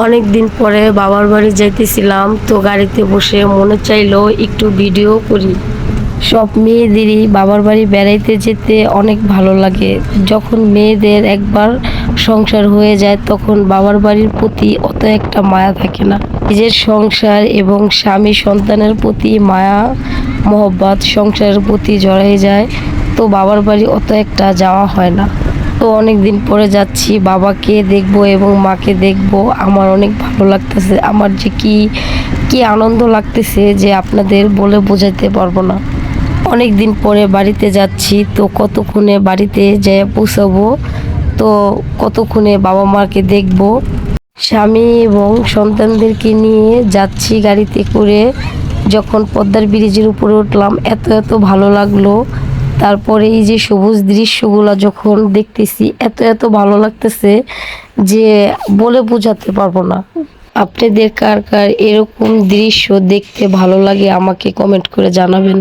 অনেক দিন পরে বাবার বাড়ি যাইতেছিলাম, তো গাড়িতে বসে মনে চাইলো একটু ভিডিও করি। সব মেয়েদেরই বাবার বাড়ি বেড়াইতে যেতে অনেক ভালো লাগে। যখন মেয়েদের একবার সংসার হয়ে যায় তখন বাবার বাড়ির প্রতি অত একটা মায়া থাকে না। নিজের সংসার এবং স্বামী সন্তানের প্রতি মায়া মহব্বত সংসারের প্রতি জড়াই যায়, তো বাবার বাড়ি অত একটা যাওয়া হয় না। তো অনেক দিন পরে যাচ্ছি, বাবাকে দেখবো এবং মাকে দেখবো। আমার অনেক ভালো লাগতেছে, আমার যে কি কি আনন্দ লাগতেছে যে আপনাদের বলে বোঝাতে পারবো না। অনেক দিন পরে বাড়িতে যাচ্ছি, তো কতক্ষণে বাড়িতে যেয়ে পৌঁছাবো, তো কতক্ষণে বাবা মাকে দেখবো। স্বামী এবং সন্তানদেরকে নিয়ে যাচ্ছি গাড়িতে করে। যখন পদ্মার ব্রিজের উপরে উঠলাম এত এত ভালো লাগলো। তারপরে এই যে সবুজ দৃশ্যগুলো যখন দেখতেছি এত এত ভালো লাগতেছে যে বলে বোঝাতে পারবো না। আপনাদের কার কার এরকম দৃশ্য দেখতে ভালো লাগে আমাকে কমেন্ট করে জানাবেন।